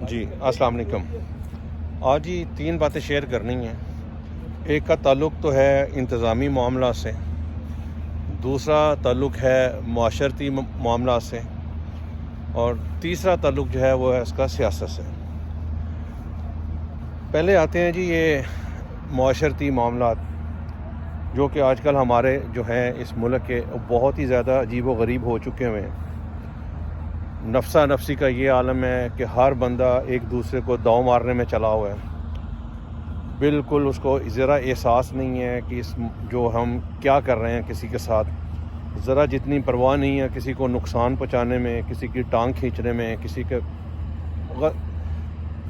جی السلام علیکم۔ آج ہی تین باتیں شیئر کرنی ہیں۔ ایک کا تعلق تو ہے انتظامی معاملات سے، دوسرا تعلق ہے معاشرتی معاملات سے، اور تیسرا تعلق جو ہے وہ ہے اس کا سیاست سے۔ پہلے آتے ہیں جی یہ معاشرتی معاملات، جو کہ آج کل ہمارے جو ہیں اس ملک کے بہت ہی زیادہ عجیب و غریب ہو چکے ہوئے ہیں۔ نفسا نفسی کا یہ عالم ہے کہ ہر بندہ ایک دوسرے کو داؤ مارنے میں چلا ہوا ہے۔ بالکل اس کو ذرا احساس نہیں ہے کہ جو ہم کیا کر رہے ہیں کسی کے ساتھ، ذرا جتنی پرواہ نہیں ہے کسی کو نقصان پہنچانے میں، کسی کی ٹانگ کھینچنے میں، کسی کے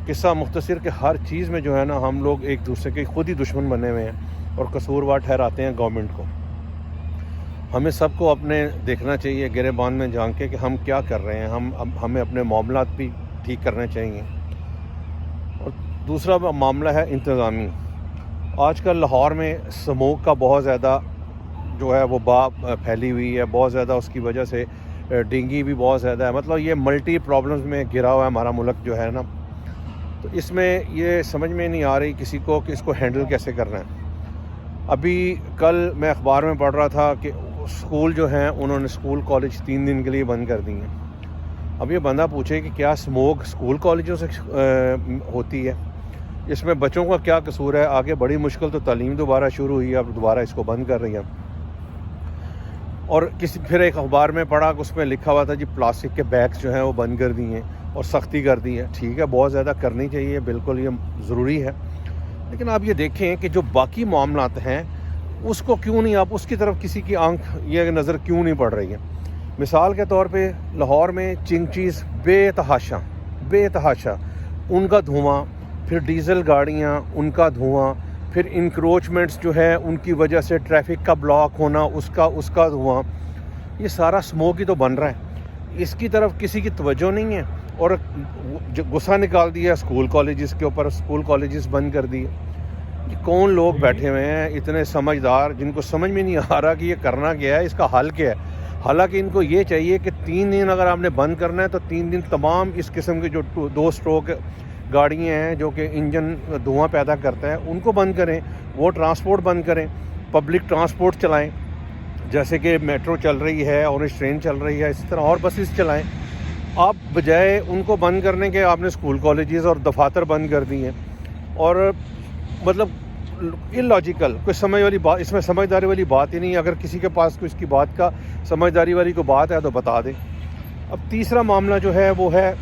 قصہ مختصر کہ ہر چیز میں جو ہے نا ہم لوگ ایک دوسرے کے خود ہی دشمن بنے ہوئے ہیں اور قصوروار ٹھہراتے ہیں گورنمنٹ کو۔ ہمیں سب کو اپنے دیکھنا چاہیے گریبان میں جھانک کے کہ ہم کیا کر رہے ہیں، ہمیں اپنے معاملات بھی ٹھیک کرنے چاہیے۔ اور دوسرا معاملہ ہے انتظامی۔ آج کل لاہور میں سموک کا بہت زیادہ جو ہے وہ پھیلی ہوئی ہے، بہت زیادہ اس کی وجہ سے ڈینگی بھی بہت زیادہ ہے۔ مطلب یہ ملٹی پرابلمز میں گھرا ہوا ہے ہمارا ملک جو ہے نا، تو اس میں یہ سمجھ میں نہیں آ رہی کسی کو کہ اس کو ہینڈل کیسے کرنا ہے۔ ابھی کل میں اخبار میں پڑھ رہا تھا کہ اسکول جو ہیں انہوں نے اسکول کالج 3 دن کے لیے بند کر دی ہیں۔ اب یہ بندہ پوچھے کہ کیا اسموک اسکول کالجوں سے ہوتی ہے؟ اس میں بچوں کا کیا قصور ہے؟ آگے بڑی مشکل تو تعلیم دوبارہ شروع ہوئی ہے، اب دوبارہ اس کو بند کر رہی ہیں۔ اور پھر ایک اخبار میں پڑھا کہ اس میں لکھا ہوا تھا جی پلاسٹک کے بیگز جو ہیں وہ بند کر دی ہیں اور سختی کر دی ہے۔ ٹھیک ہے، بہت زیادہ کرنی چاہیے، بالکل یہ ضروری ہے، لیکن آپ یہ دیکھیں کہ جو باقی معاملات ہیں اس کو کیوں نہیں، آپ اس کی طرف کسی کی آنکھ یہ نظر کیوں نہیں پڑ رہی ہے؟ مثال کے طور پہ لاہور میں چنگچیز بے تحاشا ان کا دھواں، پھر ڈیزل گاڑیاں ان کا دھواں، پھر انکروچمنٹس جو ہے ان کی وجہ سے ٹریفک کا بلاک ہونا اس کا دھواں، یہ سارا اسموک ہی تو بن رہا ہے۔ اس کی طرف کسی کی توجہ نہیں ہے اور غصہ نکال دیا اسکول کالجز کے اوپر، اسکول کالجز بند کر دیے۔ یہ کون لوگ بیٹھے ہوئے ہیں اتنے سمجھدار جن کو سمجھ میں نہیں آ رہا کہ یہ کرنا کیا ہے، اس کا حل کیا ہے؟ حالانکہ ان کو یہ چاہیے کہ 3 دن اگر آپ نے بند کرنا ہے تو 3 دن تمام اس قسم کے جو 2 اسٹروک گاڑیاں ہیں جو کہ انجن دھواں پیدا کرتا ہے ان کو بند کریں، وہ ٹرانسپورٹ بند کریں، پبلک ٹرانسپورٹ چلائیں، جیسے کہ میٹرو چل رہی ہے، اورنج ٹرین چل رہی ہے، اسی طرح اور بسز چلائیں۔ آپ بجائے ان کو بند کرنے کے آپ نے اسکول کالجز اور دفاتر بند کر دی ہیں، اور مطلب اللاجیکل کوئی سمجھ والی بات، اس میں سمجھداری والی بات ہی نہیں۔ اگر کسی کے پاس کوئی اس کی بات کا سمجھداری والی کوئی بات ہے تو بتا دیں۔ اب تیسرا معاملہ جو ہے وہ ہے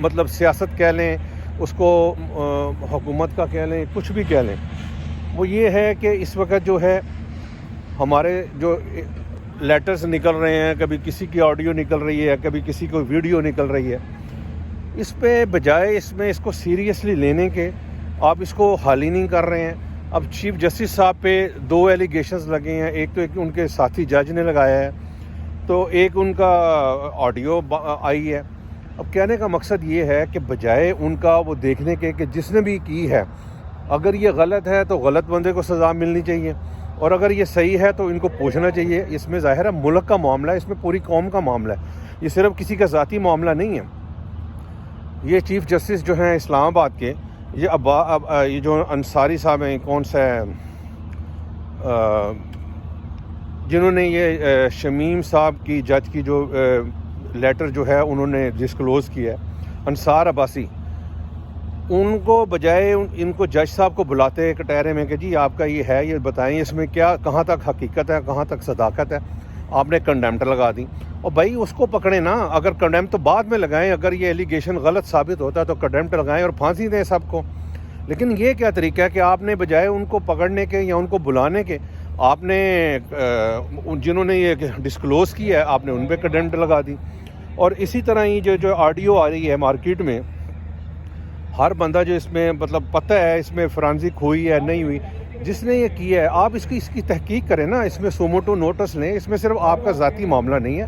مطلب سیاست کہہ لیں اس کو، حکومت کا کہہ لیں، کچھ بھی کہہ لیں، وہ یہ ہے کہ اس وقت جو ہے ہمارے جو لیٹرز نکل رہے ہیں، کبھی کسی کی آڈیو نکل رہی ہے، کبھی کسی کو ویڈیو نکل رہی ہے، اس پہ بجائے اس کو سیریسلی لینے کے آپ اس کو حل ہی نہیں کر رہے ہیں۔ اب چیف جسٹس صاحب پہ 2 ایلیگیشنز لگے ہیں، ایک ان کے ساتھی جج نے لگایا ہے، تو ایک ان کا آڈیو آئی ہے۔ اب کہنے کا مقصد یہ ہے کہ بجائے ان کا وہ دیکھنے کے کہ جس نے بھی کی ہے اگر یہ غلط ہے تو غلط بندے کو سزا ملنی چاہیے، اور اگر یہ صحیح ہے تو ان کو پوچھنا چاہیے۔ اس میں ظاہر ہے ملک کا معاملہ ہے، اس میں پوری قوم کا معاملہ ہے، یہ صرف کسی کا ذاتی معاملہ نہیں ہے۔ یہ چیف جسٹس جو ہیں اسلام آباد کے، یہ جو انصاری صاحب ہیں، کون سا ہے، جنہوں نے یہ شمیم صاحب کی جج کی جو لیٹر جو ہے انہوں نے ڈسکلوز کیا ہے، انصار عباسی، ان کو بجائے ان کو جج صاحب کو بلاتے کٹہرے میں کہ جی آپ کا یہ ہے، یہ بتائیں اس میں کہاں تک حقیقت ہے، کہاں تک صداقت ہے، آپ نے کنڈیمٹ لگا دی۔ اور بھائی اس کو پکڑیں نا، اگر کنڈیمٹ تو بعد میں لگائیں، اگر یہ ایلیگیشن غلط ثابت ہوتا ہے تو کنڈیمٹ لگائیں اور پھانسی دیں سب کو۔ لیکن یہ کیا طریقہ ہے کہ آپ نے بجائے ان کو پکڑنے کے یا ان کو بلانے کے، آپ نے جنہوں نے یہ ڈسکلوز کیا ہے آپ نے ان پہ کنڈیمٹ لگا دی۔ اور اسی طرح ہی جو آڈیو آ رہی ہے مارکیٹ میں، ہر بندہ جو اس میں مطلب پتہ ہے اس میں فرانزک ہوئی ہے نہیں ہوئی، جس نے یہ کیا ہے آپ اس کی تحقیق کریں نا، اس میں سوموٹو نوٹس لیں، اس میں صرف آپ کا ذاتی معاملہ نہیں ہے،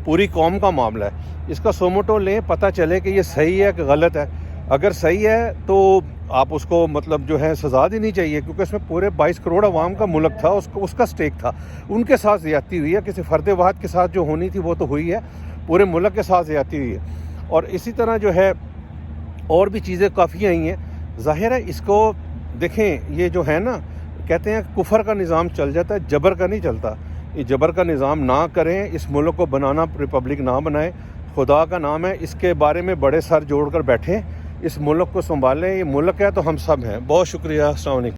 پوری قوم کا معاملہ ہے۔ اس کا سوموٹو لیں، پتہ چلے کہ یہ صحیح ہے کہ غلط ہے۔ اگر صحیح ہے تو آپ اس کو مطلب جو ہے سزا دینی چاہیے، کیونکہ اس میں پورے 22 کروڑ عوام کا ملک تھا، اس کا سٹیک تھا، ان کے ساتھ زیادتی ہوئی ہے، کسی فرد واحد کے ساتھ جو ہونی تھی وہ تو ہوئی ہے، پورے ملک کے ساتھ زیادتی ہوئی ہے۔ اور اسی طرح جو ہے اور بھی چیزیں کافی آئی ہیں. ظاہر ہے اس کو دیکھیں، یہ جو ہے نا کہتے ہیں کفر کا نظام چل جاتا ہے، جبر کا نہیں چلتا. یہ جبر کا نظام نہ کریں، اس ملک کو بنانا ریپبلک نہ بنائیں. خدا کا نام ہے، اس کے بارے میں بڑے سر جوڑ کر بیٹھیں، اس ملک کو سنبھالیں. یہ ملک ہے تو ہم سب ہیں. بہت شکریہ. السلام علیکم.